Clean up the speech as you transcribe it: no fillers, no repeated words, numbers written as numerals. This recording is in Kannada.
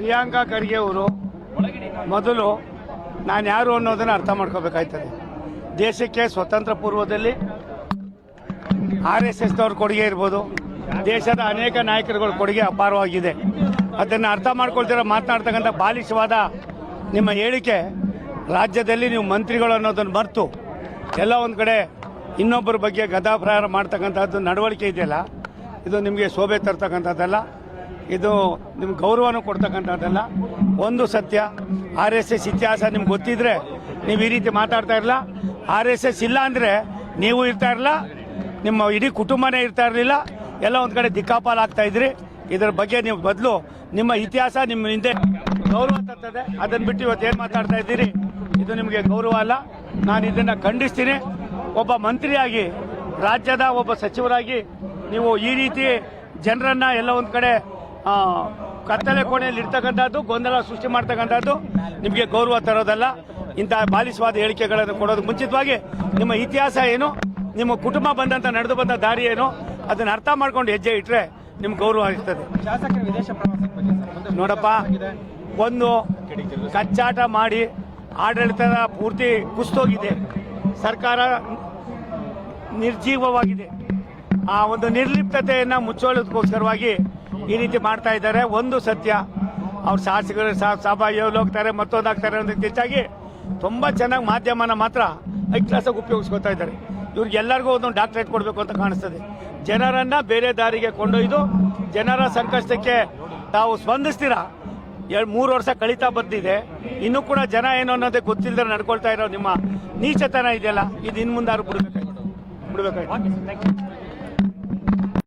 ಪ್ರಿಯಾಂಕಾ ಖರ್ಗೆ ಅವರು ಮೊದಲು ನಾನು ಯಾರು ಅನ್ನೋದನ್ನು ಅರ್ಥ ಮಾಡ್ಕೋಬೇಕಾಯ್ತದೆ. ದೇಶಕ್ಕೆ ಸ್ವತಂತ್ರ ಪೂರ್ವದಲ್ಲಿ RSSದವ್ರ ಕೊಡುಗೆ ಇರ್ಬೋದು, ದೇಶದ ಅನೇಕ ನಾಯಕರುಗಳ ಕೊಡುಗೆ ಅಪಾರವಾಗಿದೆ. ಅದನ್ನು ಅರ್ಥ ಮಾಡ್ಕೊಳ್ತೀರ ಮಾತನಾಡ್ತಕ್ಕಂಥ ಬಾಲಿಶವಾದ ನಿಮ್ಮ ಹೇಳಿಕೆ ರಾಜ್ಯದಲ್ಲಿ ನೀವು ಮಂತ್ರಿಗಳು ಅನ್ನೋದನ್ನು ಮರೆತು ಎಲ್ಲ ಒಂದು ಕಡೆ ಇನ್ನೊಬ್ಬರ ಬಗ್ಗೆ ಗದಾಪ್ರಹಾರ ಮಾಡ್ತಕ್ಕಂಥದ್ದು ನಡವಳಿಕೆ ಇದೆಯಲ್ಲ, ಇದು ನಿಮಗೆ ಶೋಭೆ ತರ್ತಕ್ಕಂಥದ್ದಲ್ಲ, ಇದು ನಿಮ್ಗೆ ಗೌರವನೂ ಕೊಡ್ತಕ್ಕಂಥದ್ದಲ್ಲ. ಒಂದು ಸತ್ಯ, RSS ಇತಿಹಾಸ ನಿಮ್ಗೆ ಗೊತ್ತಿದ್ರೆ ನೀವು ಈ ರೀತಿ ಮಾತಾಡ್ತಾ ಇರಲ್ಲ. RSS ಇಲ್ಲ ಅಂದರೆ ನೀವು ಇರ್ತಾ ಇರಲ್ಲ, ನಿಮ್ಮ ಇಡೀ ಕುಟುಂಬನೇ ಇರ್ತಾ ಇರಲಿಲ್ಲ. ಎಲ್ಲ ಒಂದು ಕಡೆ ದಿಕ್ಕಾಪಾಲಾಗ್ತಾ ಇದ್ರಿ. ಇದರ ಬಗ್ಗೆ ನೀವು ಬದಲು ನಿಮ್ಮ ಇತಿಹಾಸ ನಿಮ್ಮ ಹಿಂದೆ ಗೌರವ ತರ್ತದೆ. ಅದನ್ನು ಬಿಟ್ಟು ಇವತ್ತು ಏನು ಮಾತಾಡ್ತಾ ಇದ್ದೀರಿ, ಇದು ನಿಮಗೆ ಗೌರವ ಅಲ್ಲ. ನಾನು ಇದನ್ನು ಖಂಡಿಸ್ತೀನಿ. ಒಬ್ಬ ಮಂತ್ರಿಯಾಗಿ, ರಾಜ್ಯದ ಒಬ್ಬ ಸಚಿವರಾಗಿ ನೀವು ಈ ರೀತಿ ಜನರನ್ನ ಎಲ್ಲ ಒಂದು ಕಡೆ ಕತ್ತಲೆ ಕೋಣೆಯಲ್ಲಿ ಇರ್ತಕ್ಕಂಥದ್ದು, ಗೊಂದಲ ಸೃಷ್ಟಿ ಮಾಡ್ತಕ್ಕಂಥದ್ದು ನಿಮಗೆ ಗೌರವ ತರೋದಲ್ಲ. ಇಂತಹ ಬಾಲಿಶವಾದ ಹೇಳಿಕೆಗಳನ್ನು ಕೊಡೋದು ಮುಂಚಿತವಾಗಿ ನಿಮ್ಮ ಇತಿಹಾಸ ಏನು, ನಿಮ್ಮ ಕುಟುಂಬ ಬಂದಂತ ನಡೆದು ಬಂದ ದಾರಿ ಏನು, ಅದನ್ನು ಅರ್ಥ ಮಾಡ್ಕೊಂಡು ಹೆಜ್ಜೆ ಇಟ್ಟರೆ ನಿಮ್ಗೆ ಗೌರವ ಇರ್ತದೆ. ನೋಡಪ್ಪ, ಒಂದು ಕಚ್ಚಾಟ ಮಾಡಿ ಆಡಳಿತದ ಪೂರ್ತಿ ಕುಸ್ತೋಗಿದೆ, ಸರ್ಕಾರ ನಿರ್ಜೀವವಾಗಿದೆ. ಆ ಒಂದು ನಿರ್ಲಿಪ್ತತೆಯನ್ನು ಮುಚ್ಚೋಳೋದಕ್ಕೋಸ್ಕರವಾಗಿ ಈ ರೀತಿ ಮಾಡ್ತಾ ಇದ್ದಾರೆ. ಒಂದು ಸತ್ಯ, ಅವ್ರು ಶಾಸಕರು ಸಭೆಯಲ್ಲಿ ಹೋಗ್ತಾರೆ, ಮತ್ತೊಂದಾಗ್ತಾರೆ ಅನ್ನೋದಕ್ಕೆ ಹೆಚ್ಚಾಗಿ ತುಂಬ ಚೆನ್ನಾಗಿ ಮಾಧ್ಯಮನ ಮಾತ್ರ ಐ ಕ್ಲಾಸಾಗಿ ಉಪಯೋಗಿಸ್ಕೊತಾ ಇದ್ದಾರೆ. ಇವ್ರಿಗೆಲ್ಲರಿಗೂ ಒಂದೊಂದು ಡಾಕ್ಟರೇಟ್ ಕೊಡಬೇಕು ಅಂತ ಕಾಣಿಸ್ತದೆ. ಜನರನ್ನು ಬೇರೆ ದಾರಿಗೆ ಕೊಂಡೊಯ್ದು ಜನರ ಸಂಕಷ್ಟಕ್ಕೆ ತಾವು ಸ್ಪಂದಿಸ್ತೀರಾ. 3 ವರ್ಷ ಕಳೀತಾ ಬಂದಿದೆ, ಇನ್ನೂ ಕೂಡ ಜನ ಏನು ಅನ್ನೋದೇ ಗೊತ್ತಿಲ್ಲದೆ ನಡ್ಕೊಳ್ತಾ ಇರೋ ನಿಮ್ಮ ನೀಚತನ ಇದೆಯಲ್ಲ, ಇದು ಇನ್ನು ಮುಂದಾರು ಬಿಡಬೇಕಾಯ್ತು.